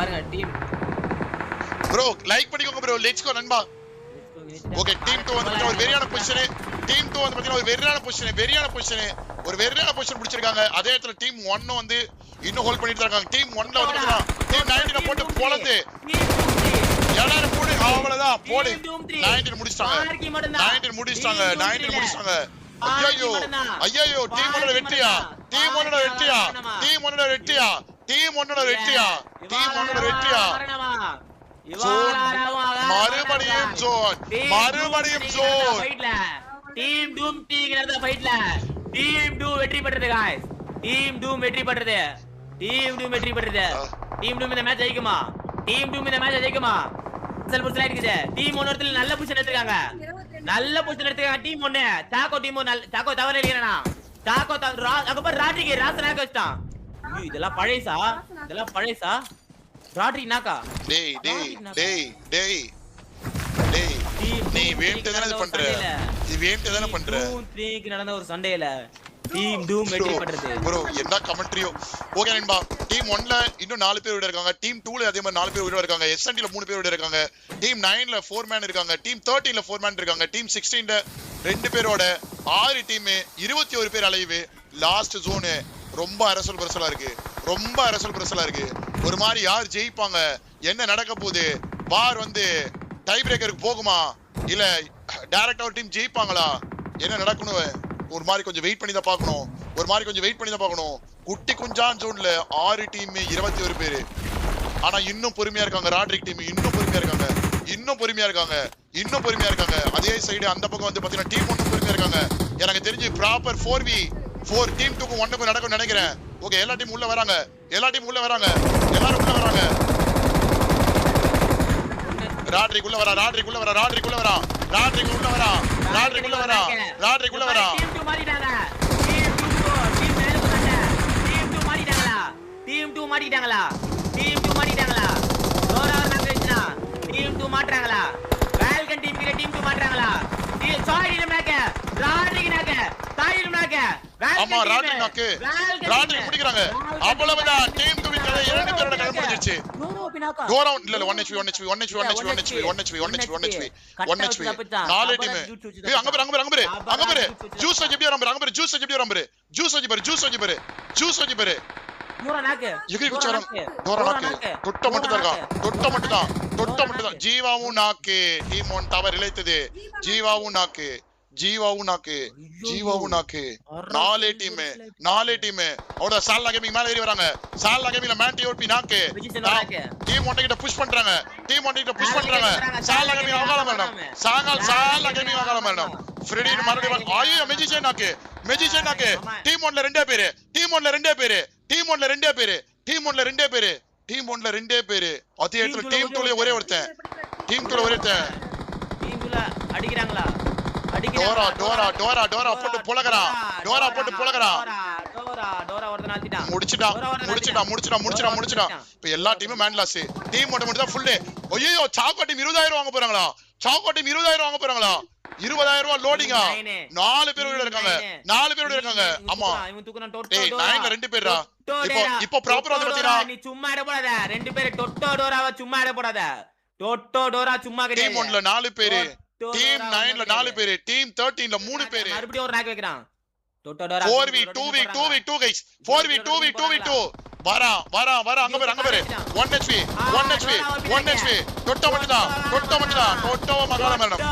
பாருங்க team bro like பண்ணிக்கோங்க bro. Let's go நண்பா. ஓகே டீம் 2 வந்து ஒரு வெரியான பொசிஷன். டீம் 2 வந்து பாத்தீங்கன்னா ஒரு வெரியான பொசிஷன் பிடிச்சிருக்காங்க. அதே இடத்துல டீம் 1 வந்து இன்னும் ஹோல்ட் பண்ணிட்டு இருக்காங்க. டீம் 1ல வந்து பாத்தீங்கன்னா டீம் 19 போட்டு பொளந்து எல்லாரும் மூடி அவ்வளவுதான் போடு. 19 முடிச்சிட்டாங்க. 19 முடிச்சிட்டாங்க. ஐயோ டீம் 1 வெற்றியா. மறுபடியும் ஜோன். டீம் டூம் டீங்கிறத ஃபைட்ல டீம் 2 வெற்றி பெற்றது गाइस. டீம் 2 வெற்றி பெற்றது. டீம் 2 இந்த மேட்ச் ஜெயிக்குமா? அசல் புஷ் இருக்குது. டீம் 1 இடத்துல நல்ல பொசிஷன் எடுத்துக்காங்க. டீம் 1 சாக்கோ டீம் 1 சாக்கோ தவற இல்லையனா. சாக்கோ அங்க பாரு ராட்ரிக்கு ராசனாக வச்சான். ஐயோ இதெல்லாம் பழைசா. ராட்ரி நாக்கா. டேய் நீ வேண்டதானே பண்ற. க்கு நடந்த ஒரு சண்டையில டீம் டூம் வெற்றி பெற்றது. ப்ரோ என்ன கமெண்ட்ரியோ. ஓகே நண்பா. டீம் 1ல இன்னும் 4 பேர் விட இருக்காங்க. டீம் 2ல அதே மாதிரி 4 பேர் விட இருக்காங்க. SNDல 3 பேர் விட இருக்காங்க. டீம் 9ல 4 மேன் இருக்காங்க. டீம் 13ல 4 மேன் இருக்காங்க. டீம் 16ல 2 பேரோட 6 டீம் 21 பேர் அலைவு. லாஸ்ட் ஜோன் ரொம்ப அரசல் பரசலா இருக்கு. ஒரு மாதிரி யார் ஜெயிப்பாங்க, என்ன நடக்க போகுது, வார் வந்து டை பிரேக்கருக்கு போகுமா இல்ல டைரக்டா ஒரு டீம் ஜெயிப்பாங்களா, என்ன நடக்கணும், ஒரு மாதிரி கொஞ்சம் வெயிட் பண்ணி தான் பார்க்கணும். குட்டி குஞ்சான் ஜோன்ல 6 டீம் 21 பேரு. ஆனா இன்னும் பொறுமையா இருக்காங்க. ராட்ரிக் டீம் இன்னும் பொறுமையா இருக்காங்க. அதே சைடு அந்த பக்கம் வந்து பாத்தீங்கன்னா டீம் 1 பொறுமையா இருக்காங்க. எனக்கு தெரிஞ்சு ப்ராப்பர் 4v4 டீம் 2க்கு 1க்கு நடக்கும் நினைக்கிறேன். ஓகே எல்லா டீம் உள்ள வராங்க. எல்லாரும் உள்ள வராங்க. ராட்ரிக்குள்ள வரா. டீம் 2 மாட்டிட்டாங்களா? டோரா நாக்கேச்சா. டீம் 2 மாட்றாங்களா? பால்கன் டீம் கிட்ட டீம் 2 மாட்றாங்களா? சாயில மேக்க ராட்ரிக் நாக்க. ஆமா ராட்ரிக் முடிக்கறாங்க. அவ்வளவுதான். டீம் 2 வின் கதை 2 பேரோட கதை முடிஞ்சிருச்சு. டோரா இல்ல 1 HP 4 டீம். ஏய் அங்க பாரு. ஜூஸ் வச்சு பாரு. டோரா நாக்க. எகிரி குச்சாரம். டோரா நாக்கு. தொட்ட மட்டும் தான். ஜீவாவும் நாக்கு. Team 1 tower இளைத்தது. ஜீவாவும் நாக்கு. 4 டீம். அவட சால்னா கேமிங் மேல ஏறி வராங்க. சால்னா கேமிங்ல மேன்டி ஓபி நாக்கு. டீம் 1 கிட்ட புஷ் பண்றாங்க. சால்னா கேமிங் அகால மேடம். சால்னா கேமிங் அகால மேடம். ஃப்ரெடி மறுபடியும் ஐயோ மெஜிஷியன் நாக்கு. டீம் 1ல 2 பேரு. டீம் 1ல 2 பேரு. அதே இடத்துல டீம் 2ல ஒரே ஒருத்தன். டீம் 2ல அடிக்குறாங்களா? டோரா போட்டு புலகறான். டோரா ஒருத்தன அடிச்சிட்டான். முடிச்சிட்டான். இப்ப எல்லா டீமும் மேன் லாஸ். டீம் 1 மட்டும் தான் ஃபுல். ஐயோ சாக்கோ டீம் 20000 வாங்க போறாங்களா? 20000 ரூபாய் லோடிங்கா. 4 பேர் உள்ள இருக்காங்க. ஆமா இவன் தூக்குறான். டேய் 9ல 2 பேரா. இப்போ ப்ராப்பரா வந்து பாத்தீனா நீ சும்மா இட போடாத. 2 பேர் டொட்டோ டோராவ சும்மா இட போடாத. சும்மா கிடையாது. டீம் 1ல 4 பேர். டீம் 9ல 4 பேர். டீம் 13ல 3 பேர். மறுபடியும் ஒரு நாக் வைக்கறான். டொட்டோ டோரா 4v2 guys. 4v2 வரா அங்க பாரு. 1 HP. தொட்டோ மட்டும். தொட்டோ மகால மரணம்.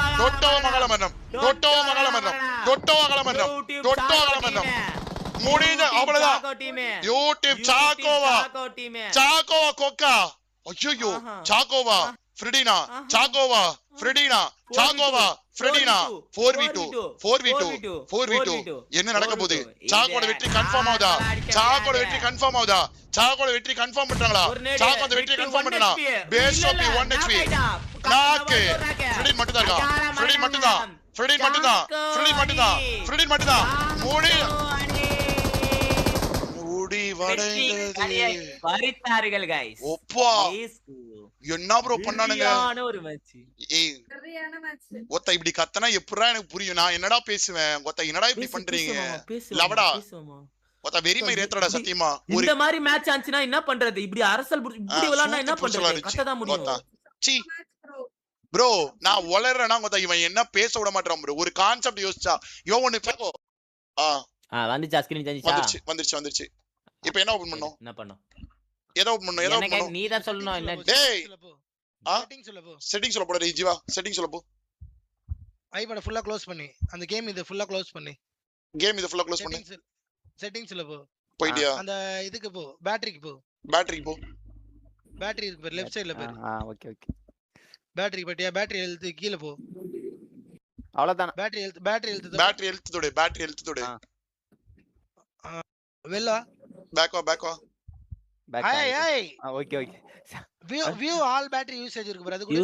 முடிஞ்ச அவ்வளவுதான். யூடியூப் சாக்கோவா கொக்கா. ஐயோ சாக்கோவா ஃப்ரெடினா 4v2 என்ன நடக்க போகுது? சாக்கோட வெற்றி கன்ஃபார்ம் ஆகுதா? சாக்கோட வெற்றி கன்ஃபார்ம் பண்றாங்களா? சாக்கோட வெற்றி கன்ஃபார்ம் பண்றானா? பேஸ் ஆஃப் 1 HP நாக்கு. ஃப்ரெடி மட்டும் தான் இருக்கான். ஃப்ரெடி மட்டும் தான். முடி வடைந்தது. பறித்தார்கள் गाइस. ஒப்பா என்ன ப்ரோ பண்ணானுங்க? ஒரு மேட்ச். ஏய் ஒத்த இப்படி கத்தனா எப்பறா எனக்கு புரியும். நான் என்னடா பேசுவேன்? ஒத்த என்னடா இப்படி பண்றீங்க? லவடா ஒத்த வெறிமை ரேத்ரடா சத்தியமா ஒரு இந்த மாதிரி மேட்ச் ஆச்சுனா என்ன பண்றது இப்படி அரசல் இப்படி விளையாடுனா என்ன பண்றது கட்டதா முடியும் சீ ப்ரோ நான் வளறேனா கொத்த இவன் என்ன பேச விட மாட்டறான் ப்ரோ ஒரு கான்செப்ட் யோசிச்சா யோவனு பேகோ வந்துச்சா ஸ்கிரீன் சேஞ்ச் வந்துருச்சு இப்போ என்ன ஓபன் பண்ணனும் என்ன பண்ணனும் ஏதோ ஓபன் பண்ணனும் ஏதோ ஓபன் பண்ணனும் நீ தான் சொல்லணும் என்ன டேய் செட்டிங்ஸ் சொல்ல போடா ஜீவா செட்டிங்ஸ் சொல்ல போ ஐபேட ஃபுல்லா க்ளோஸ் பண்ணி அந்த கேம் இத ஃபுல்லா க்ளோஸ் பண்ணி செட்டிங்ஸ்ல போ போய்டியா அந்த இதுக்கு போ பேட்டரிக்கு போ பேட்டரி இருக்கு பாரு லெஃப்ட் சைடுல பாரு ஓகே பேட்டரி பட்டியா பேட்டரி ஹெல்த் கீழ போ அவ்வளவுதான் பேட்டரி ஹெல்த் தொடு வெல்லா பேக் வா ஏய் okay view all battery usage இருக்கு பாரு அது கூட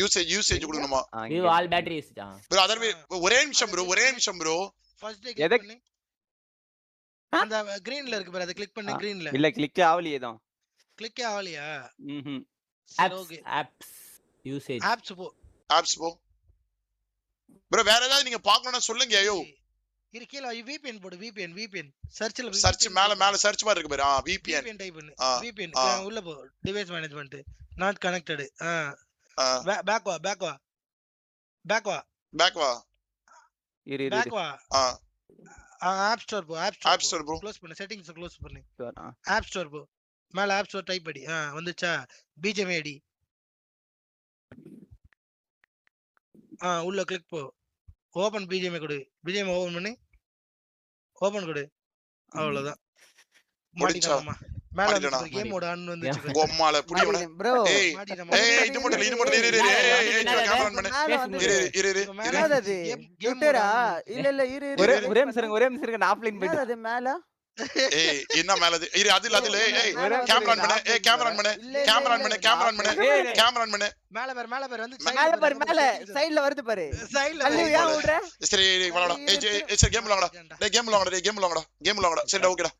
யூசேஜ் கொடுக்கணுமா view all battery usage bro other way ஒரே நிமிஷம் ப்ரோ ஃபர்ஸ்ட் டே கிளிக் பண்ணி அந்த கிரீன்ல இருக்கு பாரு அத கிளிக் பண்ணி கிரீன்ல இல்ல கிளிக் ஆவலையே தான் கிளிக் ஆவலையா ஆப்ஸ் யூசேஜ் ஆப்ஸ் போ ப்ரோ வேற ஏதாவது நீங்க பார்க்கணும்னா சொல்லுங்க ஐயோ இரு கீழ VPN போடு VPN சர்ச் மேல சர்ச் பார் இருக்கு பாரு VPN டைப் பண்ணு VPN உள்ள போ device management not connected back வா இரு ஆப் ஸ்டோர் போ க்ளோஸ் பண்ணு செட்டிங்ஸ் க்ளோஸ் பண்ணு ஆப் ஸ்டோர் போ மேல ஆப் ஸ்டோர் டைப் பண்ணி வந்துச்சா BGM ID உள்ள கிளிக் போ ஓபன் BGM கொடு BGM ஓபன் பண்ணி கொடு அவ்வளவுதான் மாட்டிட்டாமா மேல கேம் மோட் ஆன் வந்துச்சு கோமால புடிவன ப்ரோ ஏய் இது மட்டும் கேமரா ஆன் பண்ணு இரு மேலது ட்விட்டரா இல்ல இரு ஒரே நிமிஷம் நான் ஆஃப்லைன் போயிடு அது மேல ஏய் என்ன மேலது இரு அதுல ஏய் கேமரா ஆன் பண்ணு மேல பாரு வந்து மேல சைடுல வருது பாரு சைடுல ஏன் ஓடுற சரி விளையாடா ஏய் கேம் விளையாடா சரி ஓகேடா